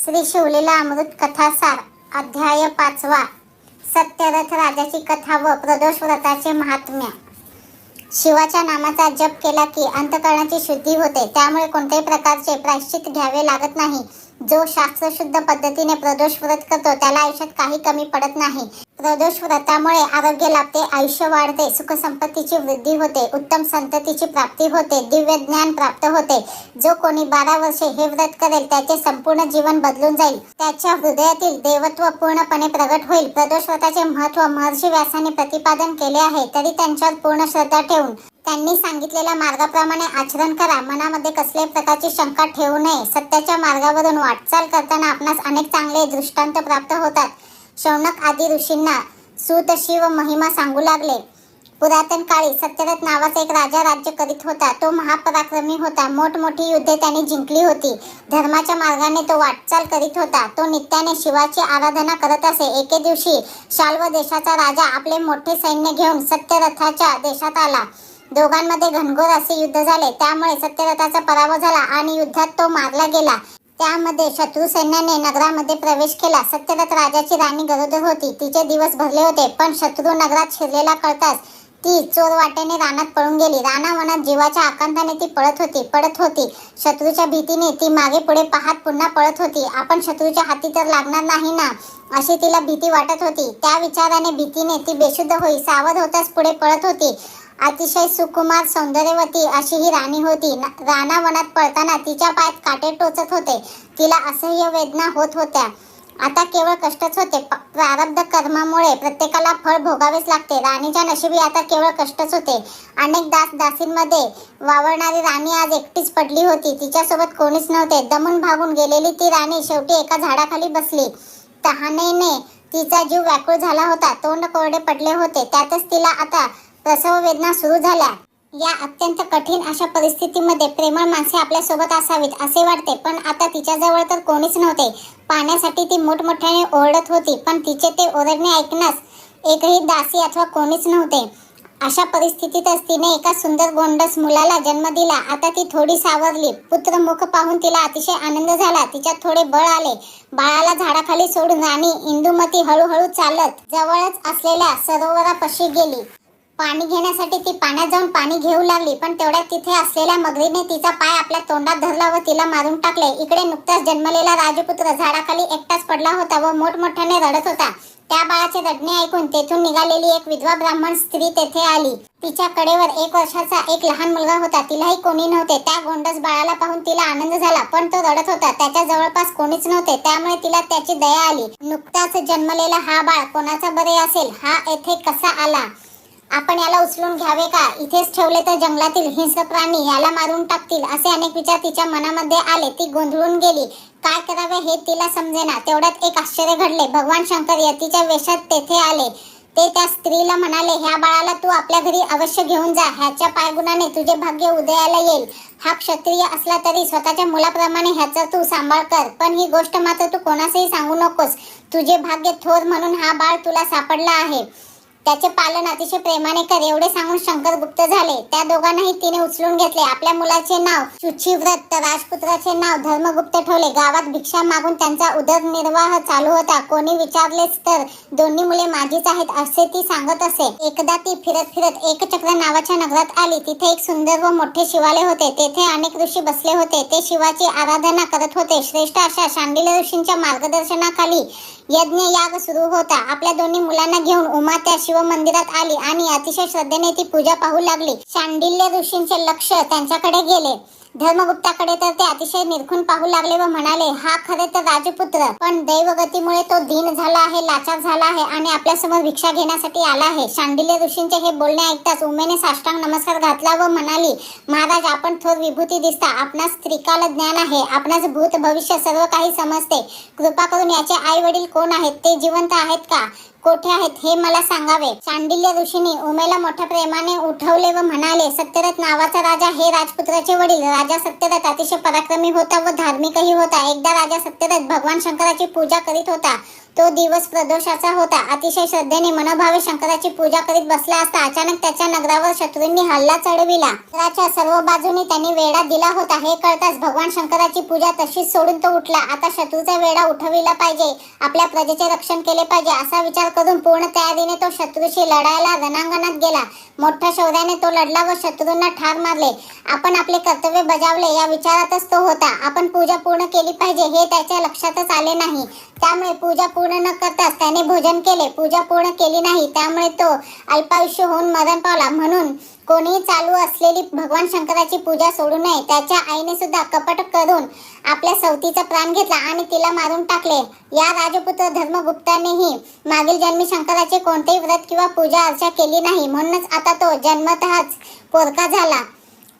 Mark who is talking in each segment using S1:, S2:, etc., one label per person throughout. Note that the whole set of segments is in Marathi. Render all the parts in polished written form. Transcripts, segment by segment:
S1: श्री शिवलीला अमृत कथासार अध्याय 5. सत्यरथ राजाची कथा व प्रदोष व्रताचे महात्म्य. शिवाच्या नामाचा जप केला की अंतःकरणाची शुद्धी होते. त्यामुळे कोणत्याही प्रकारचे प्रायश्चित घ्यावे लागत नाही. जो शास्त्रशुद्ध पद्धतीने प्रदोष व्रत करतो त्याला आयुष्यात काही कमी पडत नाही. प्रदोष व्रतामुळे आरोग्य लाभते, आयुष्य वाढते, सुख संपत्तीची वृद्धी होते, उत्तम संततीची प्राप्ती होते, दिव्य ज्ञान प्राप्त होते. जो कोणी 12 वर्षे हे व्रत करेल त्याचे संपूर्ण जीवन बदलून जाईल. त्याच्या हृदयातील देवत्व पूर्णपणे प्रगट होईल. प्रदोष व्रताचे महत्त्व महर्षी व्यासांनी प्रतिपादन केले आहे. तरी त्यांच्यावर पूर्ण श्रद्धा ठेवून त्यांनी सांगितलेल्या मार्गाप्रमाणे आचरण करा. मनामध्ये कसल्याही प्रकारची शंका ठेवू नये. सत्याच्या मार्गावरून वाटचाल करताना आपणास अनेक चांगले दृष्टांत प्राप्त होतात. शौनक आदी ऋषींना सूत शिव महिमा सांगू लागले. पुरातन काळी सत्यरथ नावाचा एक राजा राज्य करीत होता. तो महापराक्रमी होता. मोठमोठी युद्धे त्याने जिंकली होती. धर्माच्या मार्गाने तो वाटचाल करीत होता. तो नित्याने शिवाची आराधना करत असे. एके दिवशी शाल्व देशाचा राजा आपले मोठे सैन्य घेऊन सत्यरथाच्या देशात आला. दोघांमध्ये घनघोर असे युद्ध झाले. त्यामुळे सत्यरथाचा पराभव झाला आणि युद्धात तो मारला गेला. त्यामध्ये शत्रू सैन्याने नगरामध्ये प्रवेश केला. सत्यरथ राजाची राणी गरोदर होती. तिचे दिवस भरले होते. पण शत्रू नगरात शिरलेला कळताच ती चोर वाटेने रानात पळून गेली. रानावनात जीवाच्या आकांताने ती पळत होती. शत्रूच्या भीतीने ती मागे पुढे पाहत पुन्हा पळत होती. आपण शत्रूच्या हाती तर लागणार नाही ना, अशी तिला भीती वाटत होती. त्या विचाराने भीतीने ती बेशुद्ध होई सावध होताच पुढे पळत होती. अतिशय सुकुमार सौंदर्यवती अशी ही राणी होती. रानावनात पळताना तिच्या पायात काटे टोचत होते. तिला असह्य वेदना होत होत्या. आता केवळ कष्टच होते. प्रारब्ध कर्मामुळे प्रत्येकाला फळ भोगावेच लागते. राणीच्या नशिबी आता केवळ कष्टच होते. अनेक दासींमध्ये वावरणारी राणी आज एकटीच पडली होती. तिच्यासोबत कोणीच नव्हते. दमून भागून गेलेली ती राणी शेवटी एका झाडाखाली बसली. तहानेने तिचा जीव व्याकुळ झाला होता. तोंड कोरडे पडले होते. त्यातच तिला आता प्रसव वेदना सुरू झाल्या. या अत्यंत कठीण अशा परिस्थितीमध्ये प्रेमळ माणसे आपल्या सोबत असावीत असे वाटते. पण आता तिच्याजवळ तर कोणीच नव्हते. पाण्यासाठी ती मोठमोठ्याने ओरडत होती. पण तिचे ते ओरडणे ऐकण्यास एकही दासी अथवा कोणीच नव्हते. अशा परिस्थितीतच तिने एका सुंदर गोंडस मुलाला जन्म दिला. आता ती थोडी सावरली. पुत्रमुख पाहून तिला अतिशय आनंद झाला. तिच्यात थोडे बळ आले. बाळाला झाडाखाली सोडून राणी इंदुमती हळूहळू चालत जवळच असलेल्या सरोवरापाशी गेली. पाणी घेण्यासाठी ती पाण्यात जाऊन पाणी घेऊ लागली. पण तेवढ्यात तिथे असलेल्या मगरीने तिचा पाय आपल्या तोंडात धरला व तिला मारून टाकले. इकडे नुकताच जन्मलेला राजपुत्र झाडाखाली एकटाच पडला होता व मोठमोठ्याने रडत होता. त्या बाळाचे रडणे ऐकून तेथून निघालेली एक विधवा ब्राह्मण स्त्री तेथे आली. तिच्या कडेवर 1 वर्षाचा एक लहान मुलगा होता. तिलाही कोणी नव्हते. त्या गोंडस बाळाला पाहून तिला आनंद झाला. पण तो रडत होता. त्याच्या जवळपास कोणीच नव्हते. त्यामुळे तिला त्याची दया आली. नुकताच जन्मलेला हा बाळ कोणाचा बरे असेल? हा येथे कसा आला? आपण याला उचलून घ्यावे का? इथेच ठेवले तर जंगलातील हिंस्र प्राणी याला मारून टाकतील. असे अनेक विचार तिच्या मनामध्ये आले. ती गोंधळून गेली. काय करावे हे तिला समजेना. तेवढ्यात एक आश्चर्य घडले. भगवान शंकर यतीच्या वेशात तेथे आले. ते त्या स्त्रीला म्हणाले, ह्या बाळाला तू आपल्या घरी अवश्य घेऊन जा. ह्याच्या पायगुणाने तुझे भाग्य उदयाला येईल. हा क्षत्रिय असला तरी स्वतःच्या मुलाप्रमाणे ह्याचा तू सांभाळ कर. पण ही गोष्ट मात्र तू कोणासही सांगू नकोस. तुझे भाग्य थोर म्हणून हा बाळ तुला सापडला आहे. त्याचे पालन अतिशय प्रेमाने कर. एवढे सांगून शंकर गुप्त झाले. त्या दोघांनाही तिने उचलून घेतले. आपल्या मुलाचे नाव शुचिव्रत तर राजपुत्राचे नाव धर्मगुप्त ठेवले. गावात भिक्षा मागून त्यांचा उदरनिर्वाह चालू होता. कोणी विचारलेच तर दोन्ही मुले माझीच आहेत असे ती सांगत असे. एकदा ती फिरत फिरत एकचक्र नावाच्या नगरात आली. तिथे एक सुंदर व मोठे शिवालय होते. तेथे अनेक ऋषी बसले होते. ते शिवाची आराधना करत होते. श्रेष्ठ अशा शांडिल्य ऋषींच्या मार्गदर्शनाखाली यज्ञ याग सुरू होता. आपल्या दोन्ही मुलांना घेऊन उमा त्या शिव मंदिरात आली आणि अतिशय श्रद्धेने ती पूजा पाहू लागली. शांडिल्य ऋषींचे लक्ष त्यांच्याकडे गेले. धर्मगुप्ताकडे तर ते अतिशय निरखून पाहू लागले व म्हणाले, हा खरे तर राजपुत्र, पण दैवगतीमुळे तो दीन झाला आहे, लाचार झाला आहे आणि आपल्यासमोर भिक्षा घेण्यासाठी आला आहे. शांडिल्य ऋषींचे हे बोलणे ऐकताच उमेने साष्टांग नमस्कार घातला व म्हणाली, महाराज आपण थोर विभूती दिसता. आपणास त्रिकाल ज्ञान आहे. आपणास भूत भविष्य सर्व काही समजते. कृपा करून याचे आई वडील कोण आहेत? ते जिवंत आहेत का? कोठे आहेत हे मला सांगावे. शांडिल्य ऋषींनी उमेला मोठ्या प्रेमाने उठवले व म्हणाले, सत्यरथ नावाचा राजा हे राजपुत्राचे वडील. राजा सत्यरथ अतिशय पराक्रमी होता व धार्मिकही होता. एकदा राजा सत्यरथ भगवान शंकराची पूजा करीत होता. तो दिवस प्रदोषाचा होता. अतिशय श्रद्धेने मनोभावे शंकराची पूजा करीत बसला असता अचानक त्याच्या नगरावर शत्रूंनी हल्ला चढविला. नगराच्या सर्व बाजूनी त्यांनी वेढा दिला होता. हे कळताच भगवान शंकराची पूजा तशीच सोडून तो उठला. आता शत्रूचा वेढा उठविला पाहिजे, आपल्या प्रजेचे रक्षण केले पाहिजे असा विचार करून पूर्ण तयारीने तो शत्रूशी लढायला रणांगणात गेला. मोठ्या शौर्याने तो लढला व शत्रूंना ठार मारले. आपण आपले कर्तव्य बजावले या विचारातच तो होता. आपण पूजा पूर्ण केली पाहिजे हे त्याच्या लक्षातच आले नाही. त्यामुळे पूजा पूर्ण न करताच त्याने भोजन केले. पूजा पूर्ण केली नाही त्यामुळे तो अल्पायुष्य होऊन मरण पावला. म्हणून कोणीही चालू असलेली भगवान शंकराची पूजा सोडू नये. त्याच्या आईने सुद्धा कपट करून आपल्या सवतीचा प्राण घेतला आणि तिला मारून टाकले. या राजपुत्र धर्मगुप्तानेही मागील जन्मी शंकराचे कोणतेही व्रत किंवा पूजा अर्चा केली नाही. म्हणूनच आता तो जन्मतःच पोरका झाला.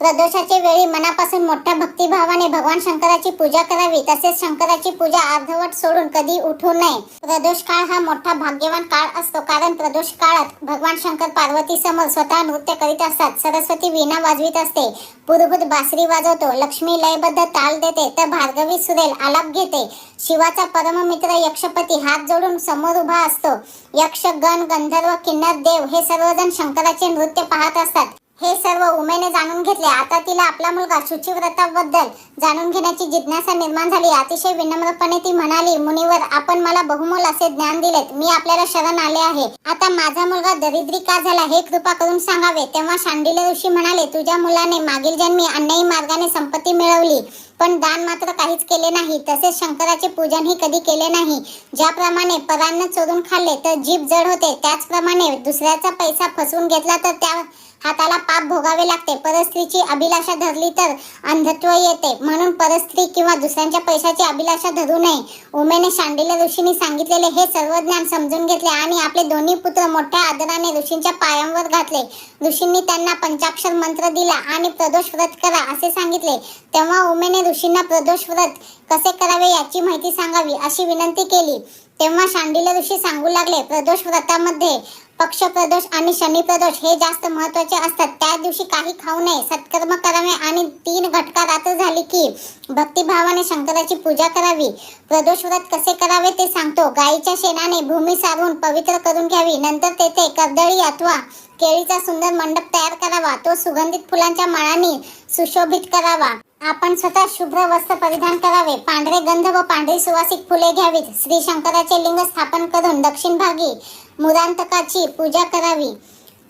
S1: प्रदोषाच्या वेळी मनापासून मोठ्या भक्तिभावाने भगवान शंकराची पूजा करावी. तसेच शंकराची पूजा अर्धवट सोडून कधी उठू नये. प्रदोष काळ हा मोठा भाग्यवान काळ असतो, कारण प्रदोष काळात भगवान शंकर पार्वती समोर स्वतः नृत्य करीत असतात. सरस्वती वीणा वाजवीत असते, पुरोहित बासरी वाजवतो, लक्ष्मी लयबद्ध ताल देते, तर भार्गवी सुरेल आलाप घेते. शिवाचा परममित्र यक्षपती हात जोडून समोर उभा असतो. यक्ष गण, गंधर्व, किन्नर, देव हे सर्वजण शंकराचे नृत्य पाहत असतात. हे सर्व उमेने जाणून घेतले. आता तिला आपला मुलगा शुचिव्रताबद्दल जाणून घेण्याची जिज्ञासा निर्माण झाली. अतिशय विनम्रपणे ती म्हणाली, मुनिवर, आपण मला बहुमोल असे ज्ञान दिलेत. मी आपल्याला शरण आले आहे. आता माझा मुलगा दरिद्री का झाला हे कृपा करून सांगावे. तेव्हा शांडिल्य ऋषी म्हणाले, तुझ्या मुलाने मागील जन्मी अन्यायी मार्गाने संपत्ती मिळवली, पण दान मात्र काहीच केले नाही. तसेच शंकराचे पूजनही कधी केले नाही. ज्याप्रमाणे परान्न चोरून खाल्ले तर जीभ जड होते, त्याचप्रमाणे दुसऱ्याचा पैसा फसवून घेतला तर त्या हाताला पाप भोगावे लागते. परस्त्रीची अभिलाषा धरली तर अंधत्व येते. म्हणून परस्त्री किंवा दुसऱ्यांच्या पैशाची अभिलाषा धरू नये. उमेने शांडिल्य ऋषींनी सांगितलेले हे सर्व ज्ञान समजून घेतले आणि आपले दोन्ही पुत्र मोठ्या आदराने ऋषींच्या पायांवर घातले. ऋषींनी त्यांना पंचाक्षर मंत्र दिला आणि प्रदोष व्रत करा असे सांगितले. तेव्हा उमेने ऋषींना प्रदोष व्रत कसे करावे याची माहिती सांगावी अशी विनंती केली. तेव्हा शांडिल्य ऋषी सांगू लागले, प्रदोष व्रतामध्ये पक्ष प्रदोष आणि शनी प्रदोष हे जास्त महत्त्वाचे असतात. त्या दिवशी काही खाऊ नये, सत्कर्म करावे आणि 3 घटका रात्र झाली की भक्तिभावाने शंकराची पूजा करावी. प्रदोष व्रत कसे करावे ते सांगतो. गायीच्या शेणाने भूमी सारवून पवित्र करून घ्यावी. नंतर तेथे कर्दळी अथवा केळीचा सुंदर मंडप तयार करावा. तो सुगंधित फुलांच्या माळांनी सुशोभित करावा. आपण स्वतः शुभ्र वस्त्र परिधान करावे. पांढरे गंध व पांढरी सुवासिक फुले घ्यावीत. श्री शंकराचे लिंग स्थापन करून दक्षिण भागी मुरांतकाची पूजा करावी.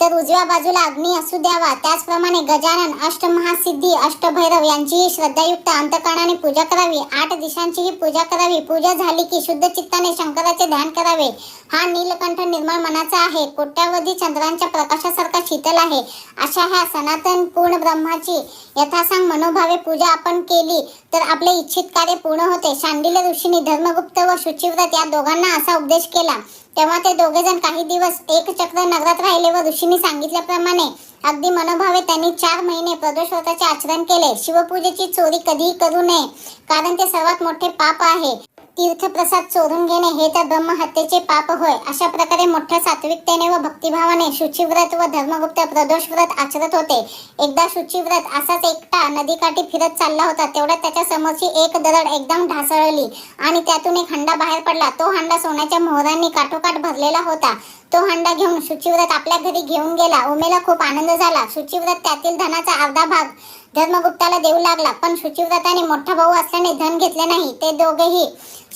S1: तर उजव्या बाजूला अग्नी असू द्यावा. त्याचप्रमाणे गजानन, अष्टमहासिद्धी, अष्टभैरव यांचीही श्रद्धायुक्त अंतःकरणाने पूजा करावी. 8 दिशांचीही पूजा करावी. पूजा झाली की शुद्ध चित्ताने शंकराचे ध्यान करावे. हा नीलकंठ निर्मळ मनाचा आहे, कोट्यावधी चंद्रांच्या प्रकाशासारखा शीतल आहे. अशा ह्या सनातन पूर्ण ब्रह्माची यथासांग मनोभावे पूजा आपण केली तर आपले इच्छित कार्य पूर्ण होते. शांडिल्य ऋषींनी धर्मगुप्त व शुचिव्रत या दोघांना असा उपदेश केला. तेव्हा ते दोघेजण काही दिवस एक चक्र नगरात राहिले व ऋषींनी सांगितल्याप्रमाणे अगदी मनोभावे त्यांनी 4 महिने प्रदोष व्रताचे आचरण केले. शिवपूजेची चोरी कधीही करू नये, कारण ते सर्वात मोठे पाप आहे. तीर्थप्रसाद चोरून घेणे हे तर ब्रह्महत्येचे पाप होय. अशा प्रकारे मोठ्या सात्विकतेने व भक्तिभावाने शुचिव्रत व धर्मगुप्त प्रदोष व्रत आचरत होते. एकदा शुचिव्रत असाच एकटा नदीकाठी फिरत चालला होता. तेवढ्यात त्याच्या समोरची एक दरड एकदम ढासळली आणि त्यातून एक हंडा बाहेर पडला. तो हंडा सोन्याच्या मोहरांनी काठोकाठ भरलेला होता. तो हंडा घेऊन शुचिव्रत आपल्या घरी घेऊन गेला. उमेला खूप आनंद झाला. शुचिव्रत त्यातील धनाचा अर्धा भाग धर्मगुप्ताला देऊ लागला. पण शुचिव्रताने मोठा भाऊ असल्याने धन घेतले नाही. ते दोघेही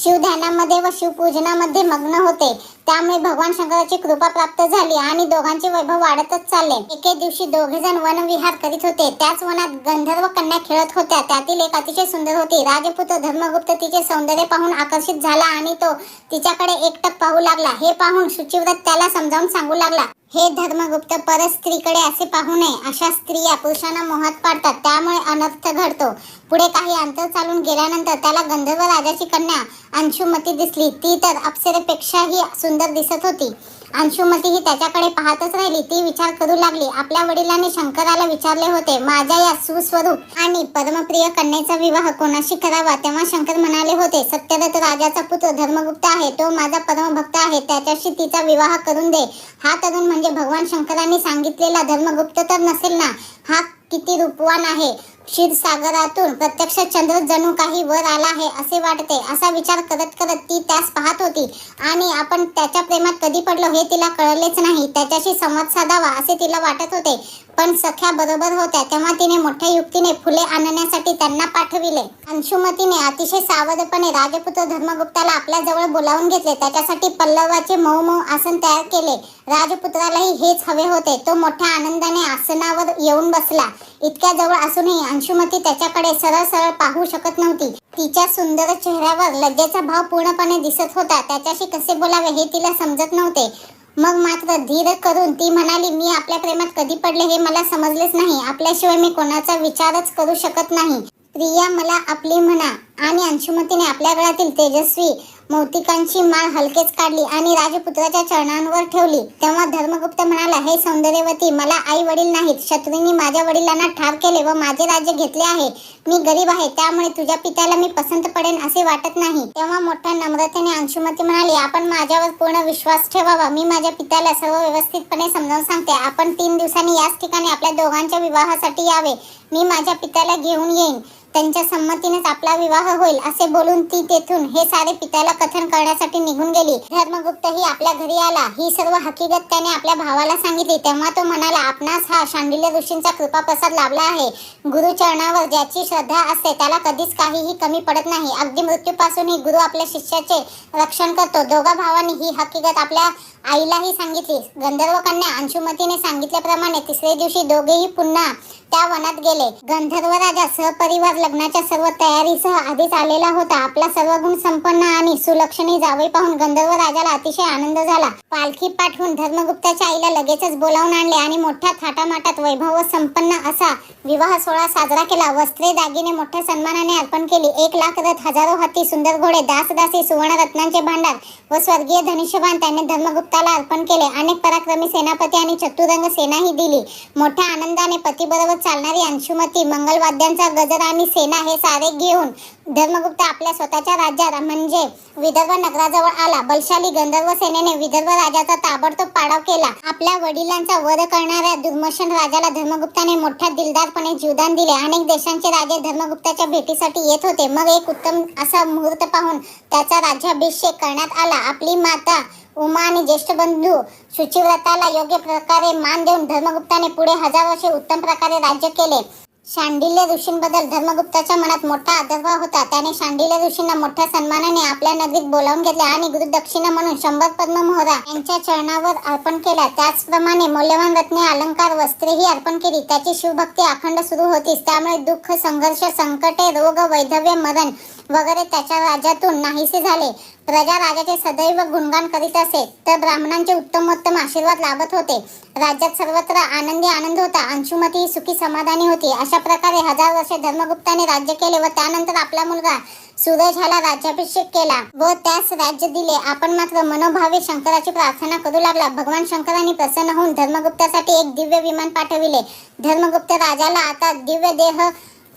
S1: शिवध्यानामध्ये व शिवपूजनामध्ये मग्न होते. त्यामुळे भगवान शंकराची कृपा प्राप्त झाली आणि दोघांचे वैभव वाढतच चालले. एके दिवशी दोघेजण वनविहार करीत होते. त्याच वनात गंधर्व कन्या खेळत होत्या. त्यातील एक अतिशय सुंदर होती. राजपुत्र धर्मगुप्त तिचे सौंदर्य पाहून आकर्षित झाला आणि तो तिच्याकडे एकटक पाहू लागला. हे पाहून शुचिव्रत त्याला समजावून सांगू लागला, हे धर्मगुप्त, परस्त्रीकडे असे पाहू नये. अशा स्त्रिया पुरुषांना मोहात पाडतात, त्यामुळे अनर्थ घडतो. पुढे काही अंतर चालून गेल्यानंतर त्याला गंधर्व राजाची कन्या अंशुमती दिसली. ती तर अप्सरेपेक्षाही सुंदर दिसत होती. अंशुमती ही त्याच्याकडे पाहतच राहिली. ती विचार करू लागली, आपल्या वडिलांनी शंकराला विचारले होते, माझ्या या सुस्वरूप आणि परमप्रिय कन्येचा विवाह कोणाशी करावा. तेव्हा शंकर म्हणाले होते, सत्यव्रत राजाचा पुत्र धर्मगुप्त आहे, तो माझा परमभक्त आहे, त्याच्याशी तिचा विवाह करून दे. हा तरुण म्हणजे भगवान शंकरांनी सांगितलेला धर्मगुप्त तर नसेल ना? हा किती रूपवान आहे. क्षीरसागरातून प्रत्यक्ष चंद्र जणू काही वर आला आहे असे वाटते. असा विचार करत करत ती त्यास पाहत होती आणि आपण त्याच्या प्रेमात कधी पडलो हे तिला कळलेच नाही. त्याच्याशी संवाद साधावा असे तिला वाटत होते, पण सख्या बरोबर होत्या तेव्हा तिने मोठ्या युक्तीने फुले आणण्यासाठी त्यांना पाठविले. अंशुमतीने अतिशय सावधपणे राजपुत्र धर्मगुप्ताला आपल्या जवळ बोलावून घेतले. त्याच्यासाठी पल्लवाचे मऊ मऊ आसन तयार केले. राजपुत्रालाही हेच हवे होते. तो मोठ्या आनंदाने आसनावर येऊन बसला. इतक्या जवळ असूनही अंशुमती त्याच्याकडे सरळ सरळ पाहू शकत नव्हती. तिच्या सुंदर चेहऱ्यावर लज्जेचा भाव पूर्णपणे दिसत होता. त्याच्याशी कसे बोलावे हे तिला समजत नव्हते. मग मात्र धीर करून ती म्हणाली, मी आपल्या प्रेमात कधी पडले हे मला समजलेच नाही. आपल्याशिवाय मी कोणाचा विचारच करू शकत नाही. प्रिया मला आपली म्हणा. आणि अंशुमतीने आपल्या गळ्यातील तेजस्वी मोतिकांची माळ हलकेच काढली आणि राजपुत्राच्या चरणांवर ठेवली. तेव्हा धर्मगुप्त म्हणाला, हे सौंदर्यवती, मला आई वडील नाहीत. शत्रूंनी माझ्या वडिलांना ठार केले व माझे राज्य घेतले आहे. मी गरीब आहे, त्यामुळे तुझ्या पित्याला मी पसंत पडेन असे वाटत नाही. तेव्हा मोठ्या नम्रतेने अंशुमती म्हणाली, आपण माझ्यावर पूर्ण विश्वास ठेवावा. मी माझ्या पित्याला सर्व व्यवस्थितपणे समजावून सांगते. आपण 3 दिवसांनी याच ठिकाणी आपल्या दोघांच्या विवाहासाठी यावे. मी माझ्या पित्याला घेऊन येईन. त्यांच्या संमतीनेच आपला विवाह होईल. असे बोलून ती तेथून हे सारे पित्याला कथन करण्यासाठी निघून गेली. धर्मगुप्तही आपल्या घरी आला. ही सर्व हकीकत त्याने आपल्या भावाला सांगितली. तेव्हा तो म्हणाला, आपणास हा शांडिल्य ऋषींचा कृपाप्रसाद लाभला आहे. गुरुचरणावर ज्याची श्रद्धा असते त्याला कधीच काहीही कमी पडत नाही. अगदी मृत्यूपासूनही गुरु आपल्या शिष्याचे रक्षण करतो. दोघा भावांनी ही हकीकत आपल्या आईलाही सांगितली. गंधर्व कन्या अंशुमतीने सांगितल्याप्रमाणे 3रे दिवशी दोघेही पुन्हा त्या वनात गेले. गंधर्व राजा सहपरिवार लग्नाच्या सर्व तयारीसह आधीच आलेला होता. आपला सर्व गुण संपन्न आणि सुलक्षणी जावई पाहून गंधर्व राजाला अतिशय आनंद झाला. पालखी पाठवून धर्मगुप्ताच्या आईला लगेचच बोलावून आणले आणि मोठ्या थाटामाटात वैभव संपन्न असा विवाह सोहळा साजरा केला. वस्त्रे दागिने मोठ्या सन्मानाने अर्पण केली. 1,00,000 रथ, हजारो हत्ती, सुंदर घोडे, दासदासी, सुवर्ण रत्नांचे भांडार व स्वर्गीय धनुष्यबाण त्याने धर्मगुप्ताला अर्पण केले. अनेक पराक्रमी सेनापती आणि चतुरंग सेनाही दिली. मोठ्या आनंदाने पतीबरोबर चालणारी अंशुमती मंगलवाद्यांचा गजर आणि सेना हे सारे घेऊन धर्मगुप्त आपल्या स्वतःच्या राज्यात म्हणजे विदर्भ नगराजवळ आला. बलशाली गंधर्व सेनेने विदर्भ राजाचा ताबडतोब पाडाव केला. आपल्या वडिलांचा वध करणाऱ्या दुर्मशन राजाला धर्मगुप्ताने मोठ्या दिलदारपणे जीवदान दिले. अनेक देशांचे राजे धर्मगुप्ताच्या भेटीसाठी येत होते. मग एक उत्तम असा मुहूर्त पाहून त्याचा राज्याभिषेक करण्यात आला. आपली माता उमा आणि ज्येष्ठ बंधू शुचिव्रताला योग्य प्रकारे मान देऊन धर्मगुप्ताने पुढे 1000 वर्षे उत्तम प्रकारे राज्य केले. शांडिल्य ऋषींबद्दल धर्मगुप्ताच्या मनात मोठा आदरभाव होता. त्याने शांडिल्य ऋषींना मोठ्या सन्मानाने आपल्या नगरीत बोलावून घेतले आणि गुरुदक्षिणा म्हणून 100 पद्ममोहरा यांच्या चरणावर अर्पण केला. त्याचप्रमाणे मौल्यवान रत्ने, अलंकार, वस्त्रेही अर्पण केली. त्याची शिवभक्ती अखंड सुरू होतीच. त्यामुळे दुःख, संघर्ष, संकटे, रोग, वैधव्य, मरण वगैरे त्याच्या राज्यातून नाहीसे झाले. प्रजा राजाचे सदैव गुणगान करीत असे, तर ब्राह्मणांचे उत्तमोत्तम आशीर्वाद लाभत होते. राज्यात सर्वत्र आनंदी आनंद होता. अंशुमती ही सुखी समाधानी होती. अशा प्रकारे 1000 वर्षे धर्मगुप्ताने राज्य केले व त्यानंतर आपला मुलगा सूरज ह्याला राज्याभिषेक केला व त्यास राज्य दिले. आपण मात्र मनोभावे शंकराची प्रार्थना करू लागला. भगवान शंकरांनी प्रसन्न होऊन धर्मगुप्तासाठी एक दिव्य विमान पाठविले. धर्मगुप्त राजाला आता दिव्य देह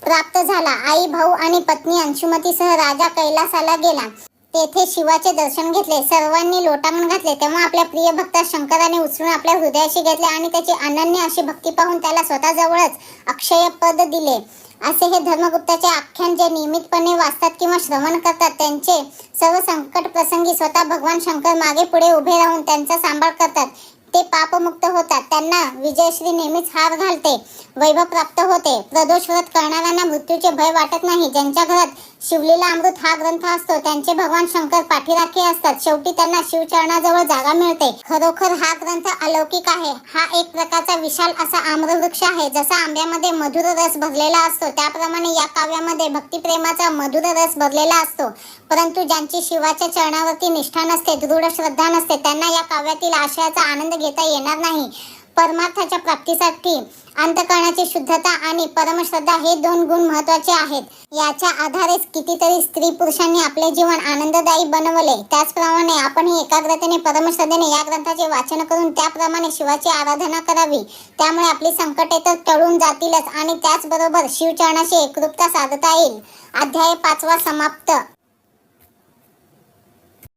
S1: प्राप्त झाला. आई, भाऊ आणि पत्नी अंशुमतीसह राजा कैलासाला गेला. तेथे शिवाचे दर्शन घेतले. सर्वांनी लोटांगण घातले. तेव्हा आपल्या प्रिय भक्ता शंकराने उचलून आपल्या हृदयाशी घेतले आणि त्याची अनन्य अशी भक्ती पाहून त्याला स्वतःजवळच अक्षय पद दिले. असे हे धर्मगुप्ताचे आख्यान जे नियमितपणे वाचतात किंवा श्रवण करतात त्यांचे सर्व संकट प्रसंगी स्वतः भगवान शंकर मागे पुढे उभे राहून त्यांचा सांभाळ करतात. ते पापमुक्त होतात. त्यांना विजयश्री नेहमीच हार घालते. वैभव प्राप्त होते. प्रदोष व्रत करणाऱ्यांना मृत्यूचे भय वाटत नाही. ज्यांच्या घरात शिवलीला अमृत हा ग्रंथ असतो त्यांचे भगवान शंकर पाठीराखे असतात. शेवटी त्यांना शिवचरणाजवळ जागा मिळते. खरोखर हा ग्रंथ अलौकिक आहे. हा एक प्रकारचा विशाल असा आम्रवृक्ष आहे. जसा आंब्यामध्ये मधुर रस भरलेला असतो त्याप्रमाणे या काव्यामध्ये भक्तिप्रेमाचा मधुर रस भरलेला असतो. परंतु ज्यांची शिवाच्या चरणावरती निष्ठा नसते, दृढ श्रद्धा नसते त्यांना या काव्यातील आशयाचा आनंद घेता येणार नाही. परमार्थाच्या प्राप्तीसाठी अंतःकरणाची शुद्धता आणि परमश्रद्धा हे 2 गुण महत्त्वाचे आहेत. याच्या आधारेच कितीतरी स्त्री पुरुषांनी आपले जीवन आनंददायी बनवले. त्याचप्रमाणे आपणही एकाग्रतेने परमश्रद्धेने या ग्रंथाचे वाचन करून त्याप्रमाणे शिवाची आराधना करावी. त्यामुळे आपली संकटे तर टळून जातीलच आणि त्याचबरोबर शिवचरणाशी एकरूपता साधता येईल. अध्याय 5 समाप्त.